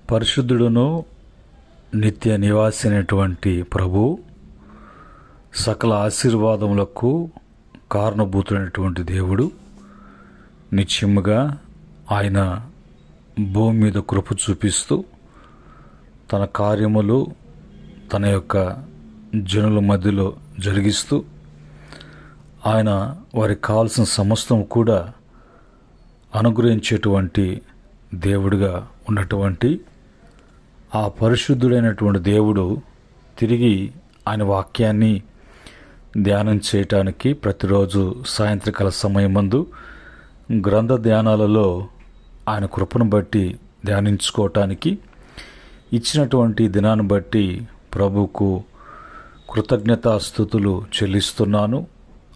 పరిశుద్ధుడును నిత్య నివాసి అయినటువంటి ప్రభు సకల ఆశీర్వాదములకు కారణభూతుడైనటువంటి దేవుడు నిత్యముగా ఆయన భూమి మీద కృప చూపిస్తూ తన కార్యములు తన యొక్క జనుల మధ్యలో జరిగిస్తూ ఆయన వారికి కావాల్సిన సమస్తం కూడా అనుగ్రహించేటువంటి దేవుడిగా ఉన్నటువంటి ఆ పరిశుద్ధుడైనటువంటి దేవుడు తిరిగి ఆయన వాక్యాన్ని ధ్యానం చేయటానికి ప్రతిరోజు సాయంత్రకాల సమయమందు గ్రంథ ధ్యానాలలో ఆయన కృపను బట్టి ధ్యానించుకోవటానికి ఇచ్చినటువంటి దినాన్ని బట్టి ప్రభువుకు కృతజ్ఞతాస్తుతులు చెల్లిస్తున్నాను.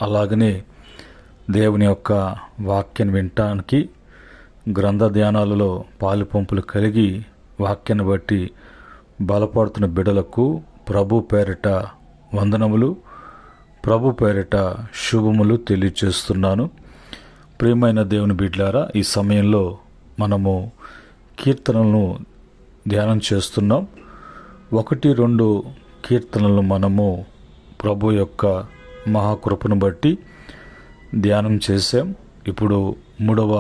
అలాగనే దేవుని యొక్క వాక్యాన్ని వినటానికి గ్రంథ ధ్యానాలలో పాలుపంపులు కలిగి వాక్యాన్ని బట్టి బలపడుతున్న బిడలకు ప్రభు పేరిట వందనములు, ప్రభు పేరిట శుభములు తెలియచేస్తున్నాను. ప్రియమైన దేవుని బిడ్డలారా, ఈ సమయంలో మనము కీర్తనలను ధ్యానం చేస్తున్నాం. 1-2 కీర్తనలు మనము ప్రభు యొక్క మహాకృపను బట్టి ధ్యానం చేశాం. ఇప్పుడు 3వ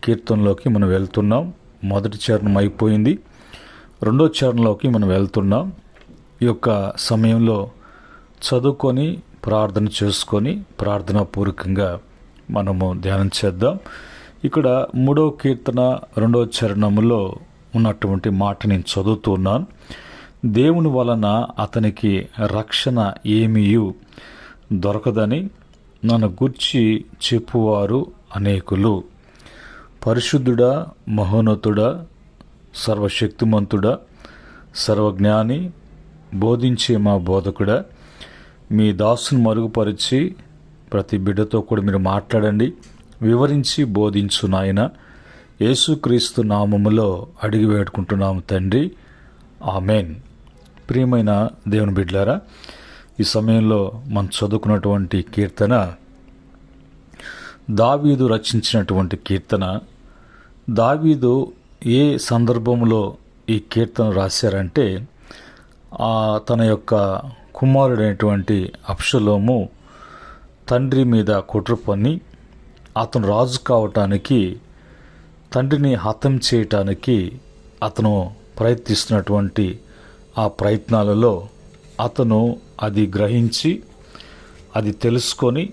కీర్తనలోకి మనం వెళ్తున్నాం. మొదటి చరణం అయిపోయింది, 2వ చరణంలోకి మనం వెళ్తున్నాం. ఈ యొక్క సమయంలో చదువుకొని ప్రార్థన చేసుకొని ప్రార్థనాపూర్వకంగా మనము ధ్యానం చేద్దాం. ఇక్కడ 3వ కీర్తన 2వ చరణంలో ఉన్నటువంటి మాట నేను చదువుతున్నాను. దేవుని వలన అతనికి రక్షణ ఏమీయు దొరకదని నన్ను గూర్చి చెప్పువారు అనేకులు. పరిశుద్ధుడా, మహోన్నతుడా, సర్వశక్తిమంతుడా, సర్వజ్ఞాని, బోధించే మా బోధకుడా, మీ దాసును మరుగుపరిచి ప్రతి బిడ్డతో కూడా మీరు మాట్లాడండి, వివరించి బోధించు నాయన. యేసుక్రీస్తు నామములో అడిగి వేడుకుంటున్నాము తండ్రి, ఆమెన్. ప్రియమైన దేవుని బిడ్డలారా, ఈ సమయంలో మనం చదువుకున్నటువంటి కీర్తన దావీదు రచించినటువంటి కీర్తన. దావీదు ఏ సందర్భంలో ఈ కీర్తన రాశారంటే, తన యొక్క కుమారుడైనటువంటి అబ్షలోము తండ్రి మీద కుట్ర పన్ని అతను రాజు కావటానికి, తండ్రిని హతం చేయటానికి అతను ప్రయత్నిస్తున్నటువంటి ఆ ప్రయత్నాలలో అతను అది గ్రహించి అది తెలుసుకొని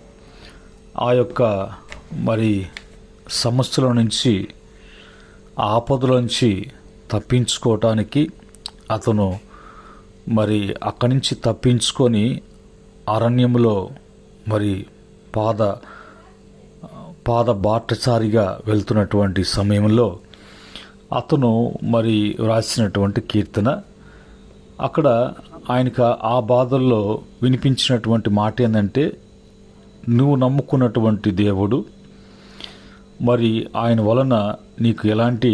ఆ యొక్క సమస్యల నుంచి, ఆపదల నుంచి తప్పించుకోవటానికి అతను అక్కడి నుంచి తప్పించుకొని అరణ్యంలో పాద బాటసారిగా వెళ్తున్నటువంటి సమయంలో అతను వ్రాసినటువంటి కీర్తన. అక్కడ ఆయనకు ఆ బాధల్లో వినిపించినటువంటి మాట ఏంటంటే, నువ్వు నమ్ముకున్నటువంటి దేవుడు ఆయన వలన నీకు ఎలాంటి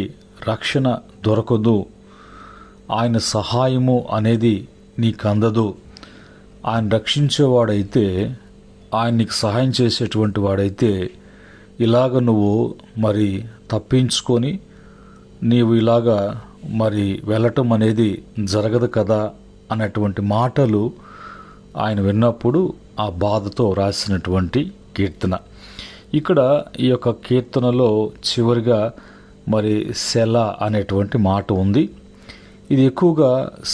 రక్షణ దొరకదు, ఆయన సహాయము అనేది నీకు అందదు. ఆయన రక్షించేవాడైతే, ఆయన నీకు సహాయం చేసేటువంటి వాడైతే ఇలాగ నువ్వు తప్పించుకొని నీవు ఇలాగా వెళ్ళటం అనేది జరగదు కదా అన్నటువంటి మాటలు ఆయన విన్నప్పుడు ఆ బాధతో రాసినటువంటి కీర్తన. ఇక్కడ ఈ యొక్క కీర్తనలో చివరిగా సెల అనేటువంటి మాట ఉంది. ఇది ఎక్కువగా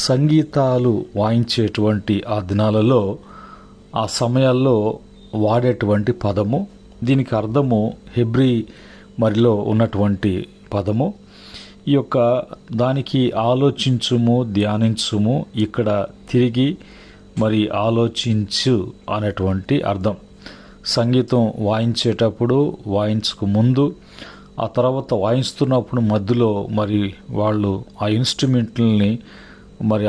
సంగీతాలు వాయించేటువంటి ఆ దినాలలో, ఆ సమయాల్లో వాడేటువంటి పదము. దీనికి అర్థము హెబ్రీ మరిలో ఉన్నటువంటి పదము. ఈ యొక్క దానికి ఆలోచించుము, ధ్యానించుము, ఇక్కడ తిరిగి ఆలోచించు అనేటువంటి అర్థం. సంగీతం వాయించేటప్పుడు, వాయించక ముందు, ఆ తర్వాత వాయిస్తున్నప్పుడు మధ్యలో వాళ్ళు ఆ ఇన్స్ట్రుమెంట్లని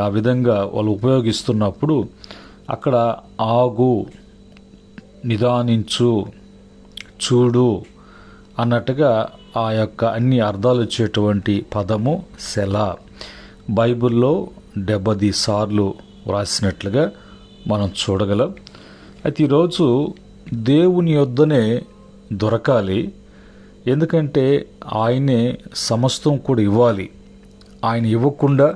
ఆ విధంగా వాళ్ళు ఉపయోగిస్తున్నప్పుడు అక్కడ ఆగు, నిదానించు, చూడు అన్నట్టుగా ఆ యొక్క అన్ని అర్థాలు వచ్చేటువంటి పదము సెల. బైబిల్లో 70 సార్లు వ్రాసినట్లుగా మనం చూడగలం. అయితే ఈరోజు దేవుని యొద్దనే దొరకాలి. ఎందుకంటే ఆయనే సమస్తం కూడా ఇవ్వాలి. ఆయన ఇవ్వకుండా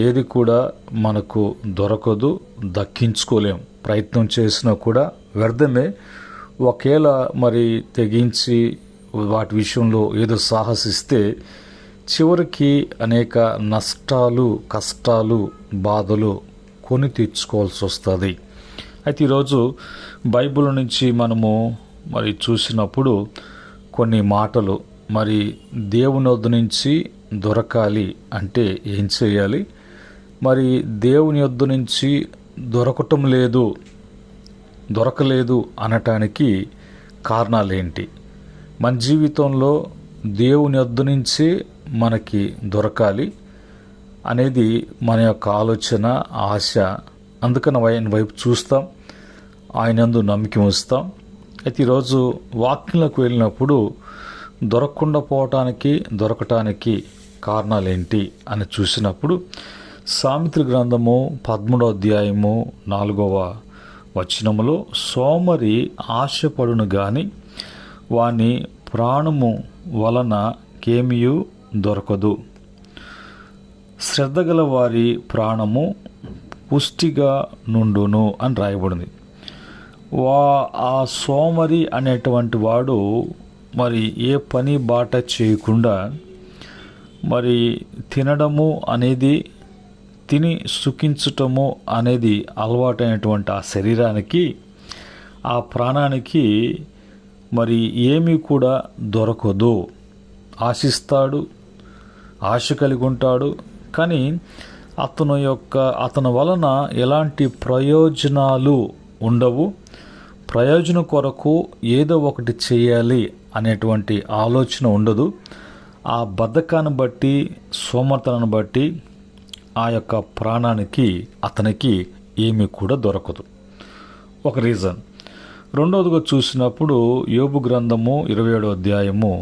ఏది కూడా మనకు దొరకదు, దక్కించుకోలేం. ప్రయత్నం చేసినా కూడా వ్యర్థమే. ఒకేలా మరి తెగించి వాటి విషయంలో ఏదో సాహసిస్తే చివరికి అనేక నష్టాలు, కష్టాలు, బాధలు కొని తెచ్చుకోవాల్సి వస్తుంది. అయితే ఈరోజు బైబిల్ నుంచి మనము మరి చూసినప్పుడు కొన్ని మాటలు, మరి దేవుని వద్ద నుంచి దొరకాలి అంటే ఏం చేయాలి, మరి దేవుని వద్ద నుంచి దొరకలేదు అనటానికి కారణాలేంటి, మన జీవితంలో దేవుని వద్ద నుంచే మనకి దొరకాలి అనేది మన యొక్క ఆలోచన, ఆశ. అందుకని ఆయన వైపు చూస్తాం, ఆయన యందు నమ్మిక ఉంచుతాం. అయితే ఈరోజు వాక్యంలోకి వెళ్ళినప్పుడు దొరకటానికి కారణాలేంటి అని చూసినప్పుడు సామెతల గ్రంథము 13వ అధ్యాయము 4వ వచనములో, సోమరి ఆశపడును గాని వాని ప్రాణము వలన కేమియు దొరకదు, శ్రద్ధగల వారి ప్రాణము పుష్టిగా నుండును అని రాయబడింది. ఆ సోమరి అనేటువంటి వాడు మరి ఏ పని బాట చేయకుండా మరి తినడము అనేది, తిని సుఖించటము అనేది అలవాటైనటువంటి ఆ శరీరానికి, ఆ ప్రాణానికి మరి ఏమీ కూడా దొరకదు. ఆశిస్తాడు, ఆశ కలిగి ఉంటాడు, కానీ అతని వలన ఎలాంటి ప్రయోజనాలు ఉండవు. ప్రయోజనం కొరకు ఏదో ఒకటి చేయాలి అనేటువంటి ఆలోచన ఉండదు. ఆ బద్ధకాన్ని బట్టి, సోమర్తనాన్ని బట్టి ఆ యొక్క ప్రాణానికి, అతనికి ఏమీ కూడా దొరకదు. ఒక రీజన్. రెండవదిగా చూసినప్పుడు యోబు గ్రంథము 27వ అధ్యాయము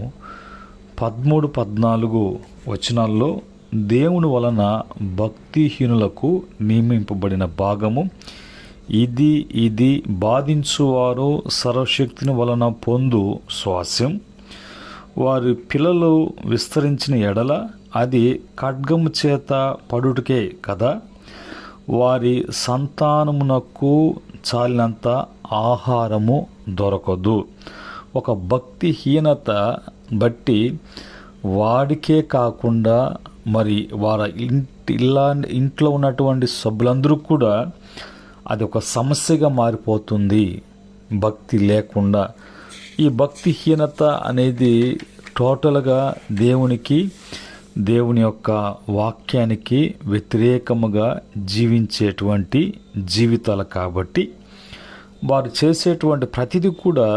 13-14 వచనాల్లో దేవుని వలన భక్తిహీనులకు నియమింపబడిన భాగము ఇది బాధించువారు సర్వశక్తిని వలన పొందు స్వాస్యం. వారి పిల్లలు విస్తరించిన ఎడల అది ఖడ్గము చేత పడుటకే కదా. వారి సంతానమునకు చాలినంత ఆహారము దొరకదు. ఒక భక్తిహీనత బట్టి వాడికే కాకుండా మరి వారి ఇంట్లో ఉన్నటువంటి సభ్యులందరూ కూడా అది ఒక సమస్యగా మారిపోతుంది భక్తి లేకుండా. ఈ భక్తిహీనత అనేది టోటల్గా దేవుని యొక్క వాక్యానికి వ్యతిరేకముగా జీవించేటువంటి జీవితాలు కాబట్టి వారు చేసేటువంటి ప్రతిదీ కూడా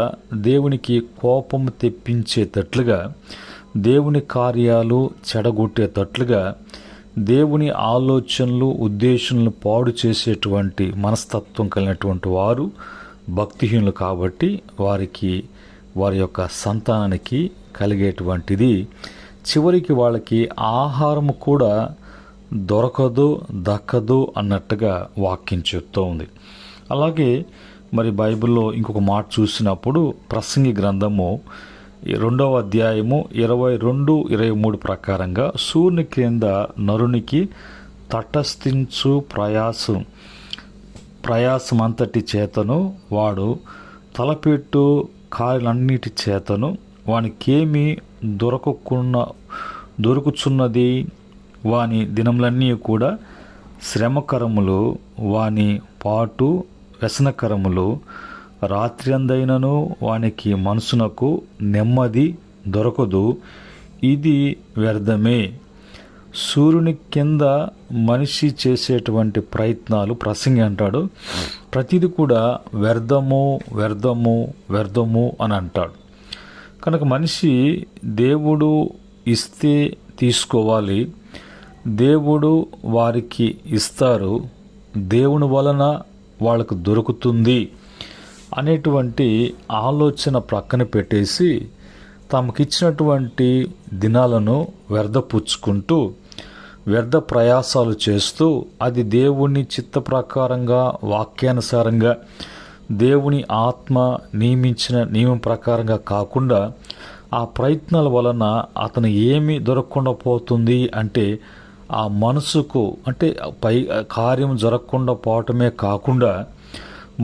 దేవునికి కోపము తెప్పించేటట్లుగా, దేవుని కార్యాలు చెడగొట్టేటట్లుగా, దేవుని ఆలోచనలు, ఉద్దేశాలను పాడు చేసేటువంటి మనస్తత్వం కలిగినటువంటి వారు భక్తిహీనులు. కాబట్టి వారి యొక్క సంతానానికి కలిగేటువంటిది చివరికి వాళ్ళకి ఆహారము కూడా దక్కదు అన్నట్టుగా వాక్యం చెప్తూ ఉంది. అలాగే మరి బైబిల్లో ఇంకొక మాట చూసినప్పుడు ప్రసంగి గ్రంథము 2వ అధ్యాయము 22-23 ప్రకారంగా, సూర్యుని క్రింద నరునికి తటస్థించు ప్రయాసమంతటి చేతను వాడు తలపెట్టు కార్యాలన్నిటి చేతను వానికేమీ దొరుకుచున్నది. వాని దినములన్నీ కూడా శ్రమకరములు, వాని పాటు వ్యసనకరములు. రాత్రి అందైనను వానికి మనసునకు నెమ్మది దొరకదు, ఇది వ్యర్థమే. సూర్యుని కింద మనిషి చేసేటువంటి ప్రయత్నాలు, ప్రసంగి అంటాడు, ప్రతిది కూడా వ్యర్థము అని అంటాడు. కనుక మనిషి దేవుడు ఇస్తే తీసుకోవాలి, దేవుడు వారికి ఇస్తారు, దేవుని వలన వాళ్ళకు దొరుకుతుంది అనేటువంటి ఆలోచన ప్రక్కన పెట్టేసి తమకిచ్చినటువంటి దినాలను వ్యర్థపుచ్చుకుంటూ వ్యర్థ ప్రయాసాలు చేస్తూ అది దేవుని చిత్త ప్రకారంగా, వాక్యానుసారంగా, దేవుని ఆత్మ నియమించిన నియమం ప్రకారంగా కాకుండా ఆ ప్రయత్నాల వలన అతను ఏమి దొరకకుండా పోతుంది అంటే ఆ మనసుకు అంటే పై కార్యం జరగకుండా పోవటమే కాకుండా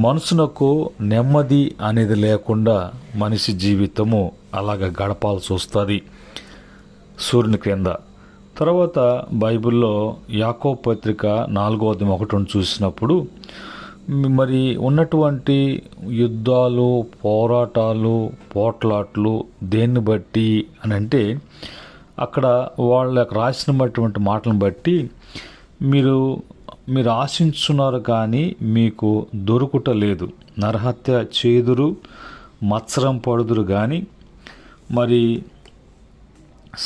మనసునకు నెమ్మది అనేది లేకుండా మనిషి జీవితము అలాగ గడపాల్సి వస్తుంది సూర్యుని క్రింద. తర్వాత బైబిల్లో యాకోబు పత్రిక 4:1 చూసినప్పుడు మరి ఉన్నటువంటి యుద్ధాలు, పోరాటాలు, పోట్లాట్లు దేన్ని బట్టి అని అంటే అక్కడ వాళ్ళకు రాసినటువంటి మాటలను బట్టి మీరు ఆశించున్నారు కానీ మీకు దొరుకుట లేదు, నరహత్య చేదురు, మత్సరం పడుదురు కానీ మరి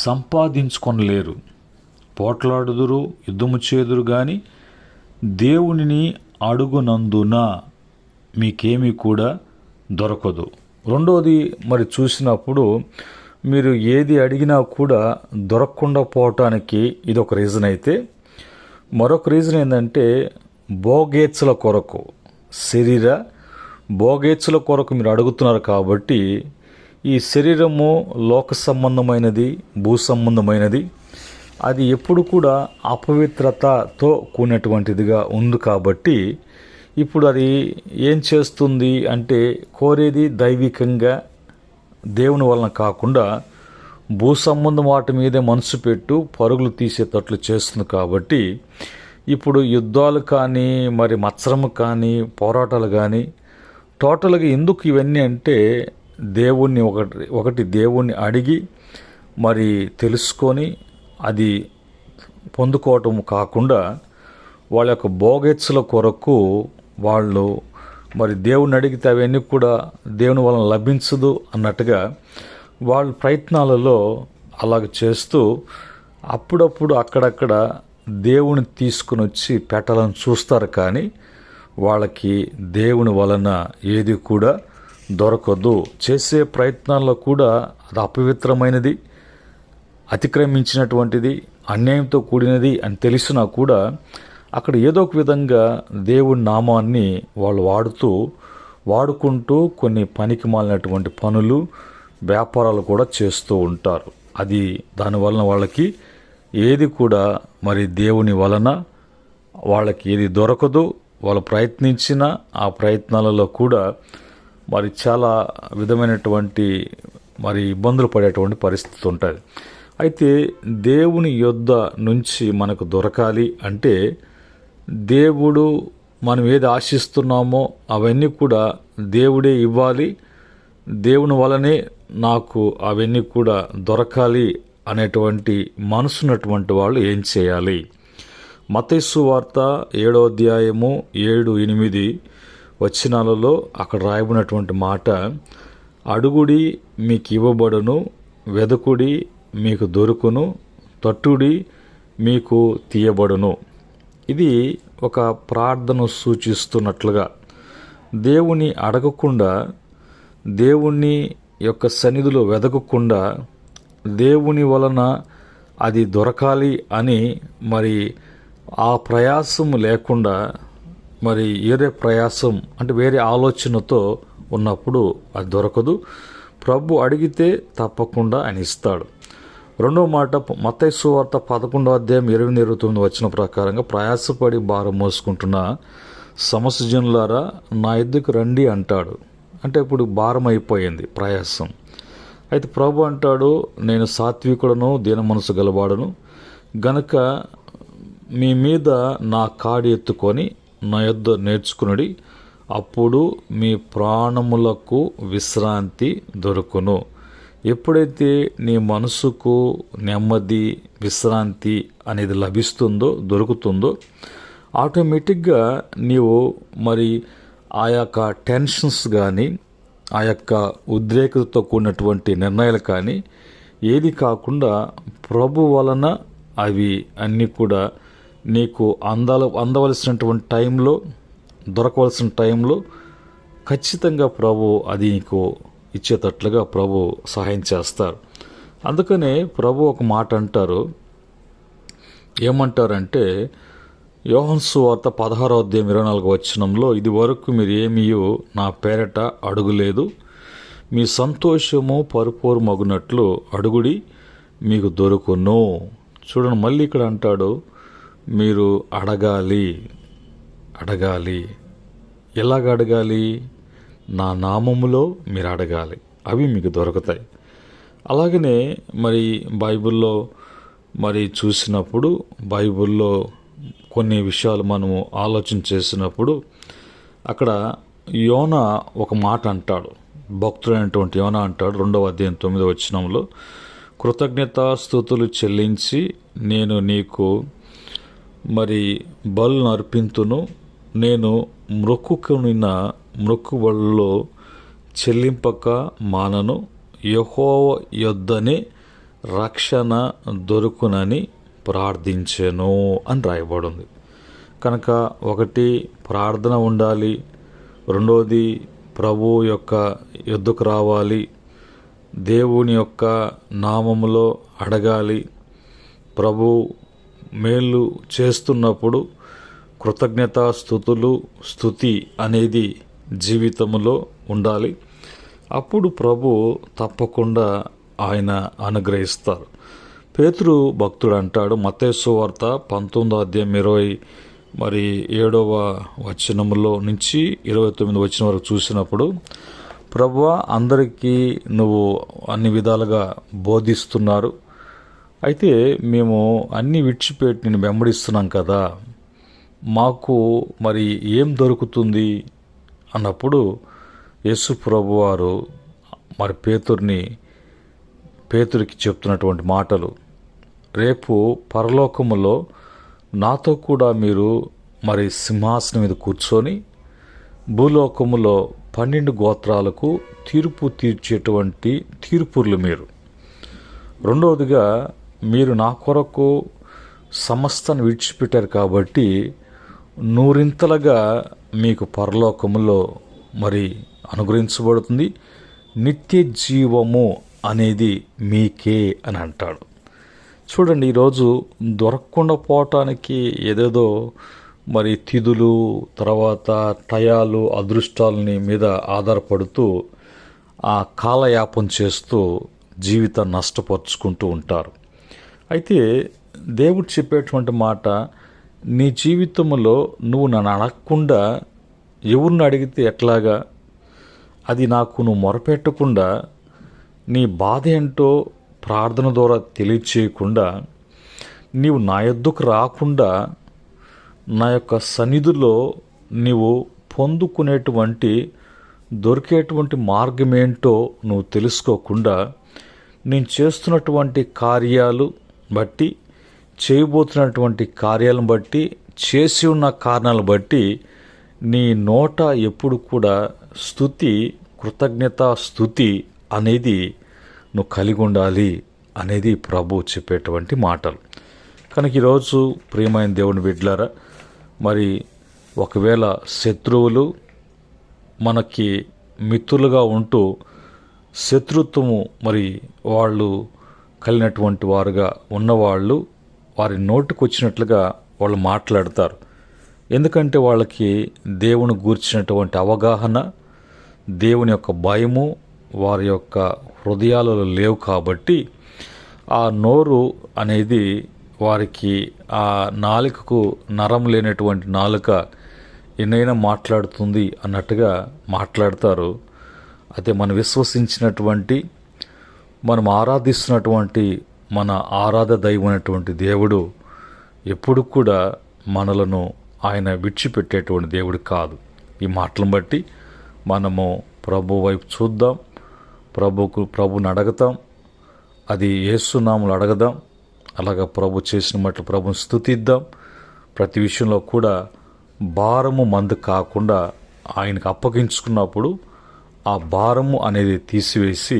సంపాదించుకొనలేరు, పోట్లాడుదురు, యుద్ధము చేదురు కానీ దేవునిని అడుగునందున మీకేమీ కూడా దొరకదు. రెండోది మరి చూసినప్పుడు మీరు ఏది అడిగినా కూడా దొరకకుండా పోవటానికి ఇది ఒక రీజన్ అయితే, మరొక రీజన్ ఏంటంటే భోగేచ్ఛల కొరకు, శరీర భోగేచ్ఛల కొరకు మీరు అడుగుతున్నారు కాబట్టి ఈ శరీరము లోక సంబంధమైనది, భూ సంబంధమైనది, అది ఎప్పుడు కూడా అపవిత్రతతో కూడినటువంటిదిగా ఉంది కాబట్టి ఇప్పుడు అది ఏం చేస్తుంది అంటే కోరేది దైవికంగా దేవుని వలన కాకుండా భూ సంబంధం వాటి మీదే మనసు పెట్టు పరుగులు తీసేటట్లు చేస్తుంది. కాబట్టి ఇప్పుడు యుద్ధాలు కానీ మరి మత్సరము కానీ పోరాటాలు కానీ టోటల్గా ఎందుకు ఇవన్నీ అంటే దేవుణ్ణి ఒకటి దేవుణ్ణి అడిగి మరి తెలుసుకొని అది పొందుకోవటం కాకుండా వాళ్ళ యొక్క భోగేచ్ఛల కొరకు వాళ్ళు మరి దేవుని అడిగితే అవన్నీ కూడా దేవుని వలన లభించదు అన్నట్టుగా వాళ్ళ ప్రయత్నాలలో అలాగ చేస్తూ అప్పుడప్పుడు అక్కడక్కడ దేవుని తీసుకుని వచ్చి పెట్టాలని చూస్తారు కానీ వాళ్ళకి దేవుని వలన ఏది కూడా దొరకదు. చేసే ప్రయత్నాల్లో కూడా అది అపవిత్రమైనది, అతిక్రమించినటువంటిది, అన్యాయంతో కూడినది అని తెలిసినా కూడా అక్కడ ఏదో ఒక విధంగా దేవుని నామాన్ని వాళ్ళు వాడుకుంటూ కొన్ని పనికి మాలినటువంటి పనులు, వ్యాపారాలు కూడా చేస్తూ ఉంటారు. అది దానివలన వాళ్ళకి ఏది కూడా మరి దేవుని వలన వాళ్ళకి ఏది దొరకదు. వాళ్ళు ప్రయత్నించిన ఆ ప్రయత్నాలలో కూడా మరి చాలా విధమైనటువంటి మరి ఇబ్బందులు పడేటువంటి పరిస్థితి ఉంటుంది. అయితే దేవుని యొద్ద నుంచి మనకు దొరకాలి అంటే దేవుడు మనం ఏది ఆశిస్తున్నామో అవన్నీ కూడా దేవుడే ఇవ్వాలి, దేవుని వలనే నాకు అవన్నీ కూడా దొరకాలి అనేటువంటి మనసున్నటువంటి వాళ్ళు ఏం చేయాలి? మత్తయి సువార్త 7:7-8 వచనాలలో అక్కడ రాయబడినటువంటి మాట, అడుగుడి మీకు ఇవ్వబడును, వెదకుడి మీకు దొరుకును, తట్టుడి మీకు తీయబడును. ఇది ఒక ప్రార్థన సూచిస్తున్నట్లుగా దేవుని అడగకుండా, దేవుని యొక్క సన్నిధిలో వెదకకుండా, దేవుని వలన అది దొరకాలి అని మరి ఆ ప్రయాసం లేకుండా మరి వేరే ప్రయాసం అంటే వేరే ఆలోచనతో ఉన్నప్పుడు అది దొరకదు. ప్రభు అడిగితే తప్పకుండా ఆయన ఇస్తాడు. రెండవ మాట మత్తయి సువార్త 11:28-29 వచ్చిన ప్రకారంగా, ప్రయాసపడి భారం మోసుకుంటున్న సమస్త జనులారా నా యొద్దకు రండి అంటాడు. అంటే ఇప్పుడు భారం అయిపోయింది ప్రయాసం. అయితే ప్రభు అంటాడు, నేను సాత్వికుడను, దీన మనసు గలవాడను గనుక మీ మీద నా కాడి ఎత్తుకొని నా యొద్ద నేర్చుకునుడి, అప్పుడు మీ ప్రాణములకు విశ్రాంతి దొరుకును. ఎప్పుడైతే నీ మనసుకు నెమ్మది, విశ్రాంతి అనేది లభిస్తుందో, దొరుకుతుందో, ఆటోమేటిక్గా నీవు మరి ఆ యొక్క టెన్షన్స్ కానీ, ఆ యొక్క ఉద్రేకతతో కూడినటువంటి నిర్ణయాలు కానీ ఏది కాకుండా ప్రభు వలన అవి అన్నీ కూడా నీకు అందవలసినటువంటి టైంలో, దొరకవలసిన టైంలో ఖచ్చితంగా ప్రభు అది నీకు ఇచ్చేటట్లుగా ప్రభు సహాయం చేస్తారు. అందుకనే ప్రభు ఒక మాట అంటారు, ఏమంటారంటే యోహాను సువార్త 16:24 వచనంలో, ఇది వరకు మీరు ఏమీయూ నా పేరట అడుగులేదు, మీ సంతోషము పరిపూర్ణ మగునట్లు అడుగుడి, మీకు దొరుకును. చూడండి, మళ్ళీ ఇక్కడ అంటాడు, మీరు అడగాలి. ఎలాగ అడగాలి? నా నామములో మీరు అడగాలి, అవి మీకు దొరుకుతాయి. అలాగనే మరి బైబిల్లో చూసినప్పుడు, బైబిల్లో కొన్ని విషయాలు మనము ఆలోచన చేసినప్పుడు అక్కడ యోనా ఒక మాట అంటాడు. భక్తుడైనటువంటి యోనా అంటాడు 2వ అధ్యాయం 9వ వచనంలో, కృతజ్ఞతాస్తుతులు చెల్లించి నేను నీకు బలును అర్పింతును, నేను మ్రొక్కుకొనిన మ్రొక్కుబడుల్లో చెల్లింపక మానను, యెహోవా యొద్దనే రక్షణ దొరుకునని ప్రార్థించెను అని రాయబడింది. కనుక ఒకటి ప్రార్థన ఉండాలి, రెండోది ప్రభు యొక్క యొద్దకు రావాలి, దేవుని యొక్క నామములో అడగాలి. ప్రభు మేలు చేస్తున్నప్పుడు స్తుతి అనేది జీవితంలో ఉండాలి. అప్పుడు ప్రభు తప్పకుండా ఆయన అనుగ్రహిస్తారు. పేతురు భక్తుడు అంటాడు, మత్తయి సువార్త 19వ అధ్యాయం 27వ వచనంలో నుంచి 29వ వచనం వరకు చూసినప్పుడు, ప్రభువా, అందరికీ నువ్వు అన్ని విధాలుగా బోధిస్తున్నారు, అయితే మేము అన్నీ విడిచిపెట్టి నేను వెంబడిస్తున్నాం కదా, మాకు ఏం దొరుకుతుంది అన్నప్పుడు యేసు ప్రభువారు పేతురికి చెప్తున్నటువంటి మాటలు, రేపు పరలోకములో నాతో కూడా మీరు సింహాసనం మీద కూర్చొని భూలోకములో 12 గోత్రాలకు తీర్పు తీర్చేటువంటి తీర్పుర్లు మీరు. రెండవదిగా, మీరు నా కొరకు సమస్తాన్ని విడిచిపెట్టారు కాబట్టి 100ంతలుగా మీకు పరలోకములో అనుగ్రహించబడుతుంది, నిత్య జీవము అనేది మీకే అని అంటాడు. చూడండి, ఈరోజు దొరకకుండా పోవటానికి ఏదేదో తిథులు, తర్వాత టయాలు, అదృష్టాలని మీద ఆధారపడుతూ ఆ కాలయాపన చేస్తూ జీవితాన్ని నష్టపరుచుకుంటూ ఉంటారు. అయితే దేవుడు చెప్పేటువంటి మాట, నీ జీవితంలో నువ్వు నన్ను అడగకుండా ఎవరిని అడిగితే ఎట్లాగా, అది నాకు నువ్వు మొరపెట్టకుండా, నీ బాధ ఏంటో ప్రార్థన ద్వారా తెలియచేయకుండా, నీవు నా యొద్దకు రాకుండా, నా యొక్క సన్నిధిలో నీవు పొందుకునేటువంటి దొరికేటువంటి మార్గం ఏంటో నువ్వు తెలుసుకోకుండా, నేను చేస్తున్నటువంటి కార్యాలు బట్టి, చేయబోతున్నటువంటి కార్యాలను బట్టి, చేసి ఉన్న కారణాలను బట్టి నీ నోట ఎప్పుడు కూడా కృతజ్ఞత స్తుతి అనేది నువ్వు కలిగి ఉండాలి అనేది ప్రభు చెప్పేటువంటి మాటలు. కనుక ఈరోజు ప్రియమైన దేవుని బిడ్డలారా, ఒకవేళ శత్రువులు మనకి మిత్రులుగా ఉంటూ శత్రుత్వము వాళ్ళు కలిగినటువంటి వారుగా ఉన్నవాళ్ళు వారి నోటికి వచ్చినట్లుగా వాళ్ళు మాట్లాడతారు. ఎందుకంటే వాళ్ళకి దేవుని గూర్చినటువంటి అవగాహన, దేవుని యొక్క భయము వారి యొక్క హృదయాలలో లేవు కాబట్టి ఆ నోరు అనేది వారికి, ఆ నాలుకకు నరం లేనటువంటి నాలుక ఎన్నైనా మాట్లాడుతుంది అన్నట్టుగా మాట్లాడతారు. అయితే మనం విశ్వసించినటువంటి, మనం ఆరాధిస్తున్నటువంటి మన ఆరాధ దైవమైనటువంటి దేవుడు ఎప్పుడు కూడా మనలను ఆయన విడిచిపెట్టేటువంటి దేవుడు కాదు. ఈ మాటలను బట్టి మనము ప్రభు వైపు చూద్దాం, ప్రభుని అడగతాం, అది యేసునామములో అడగదాం. అలాగా ప్రభు చేసిన మట్లు ప్రభుని స్తుతిద్దాం. ప్రతి విషయంలో కూడా భారము మందు కాకుండా ఆయనకు అప్పగించుకున్నప్పుడు ఆ భారము అనేది తీసివేసి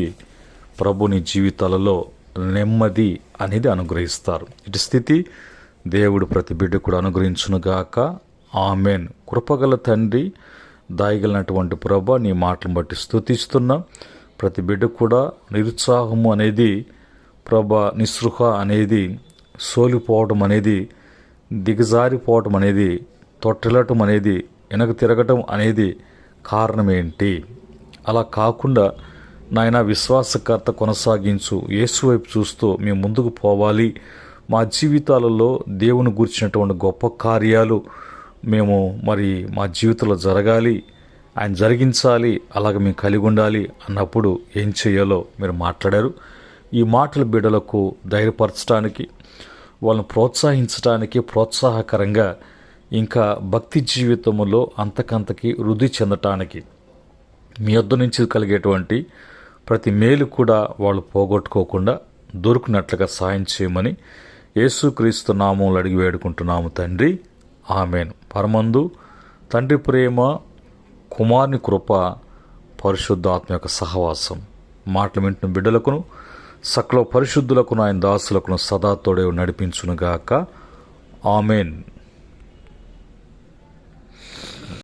ప్రభుని జీవితాలలో నెమ్మది అనేది అనుగ్రహిస్తారు. ఇటు స్థితి దేవుడు ప్రతి బిడ్డ కూడా అనుగ్రహించునుగాక. ఆమెన్. కృపగల తండ్రి, దాయగలిగినటువంటి ప్రభ, నీ మాటలను బట్టి స్తుతిస్తున్నాం. ప్రతి బిడ్డ కూడా నిరుత్సాహము అనేది, నిస్పృహ అనేది, సోలిపోవటం అనేది, దిగజారిపోవటం అనేది, తొట్టెలటం అనేది, వెనక తిరగటం అనేది కారణం ఏంటి? అలా కాకుండా నాయన విశ్వాసకర్త కొనసాగించు. యేసు వైపు చూస్తూ మేము ముందుకు పోవాలి. మా జీవితాలలో దేవుని గురించినటువంటి గొప్ప కార్యాలు మేము మా జీవితంలో జరగాలి, ఆయన జరిగించాలి, అలాగే మేము కలిగి ఉండాలి అన్నప్పుడు ఏం చేయాలో మీరు మాట్లాడారు. ఈ మాటల బిడ్డలకు ధైర్యపరచడానికి, వాళ్ళని ప్రోత్సహించడానికి, ప్రోత్సాహకరంగా ఇంకా భక్తి జీవితంలో అంతకంతకి వృద్ధి చెందటానికి మీ యొద్ద నుంచి కలిగేటువంటి ప్రతి మేలు కూడా వాళ్ళు పోగొట్టుకోకుండా దొరికినట్లుగా సాయం చేయమని యేసుక్రీస్తు నామములో అడిగి వేడుకుంటున్నాము తండ్రి, ఆమేన్. పరమందు తండ్రి ప్రేమ, కుమారుని కృప, పరిశుద్ధాత్మ యొక్క సహవాసం మాటలు వింటున్న బిడ్డలకును సకల పరిశుద్ధులకును ఆయన దాసులకును సదా తోడే నడిపించునుగాక. ఆమేన్.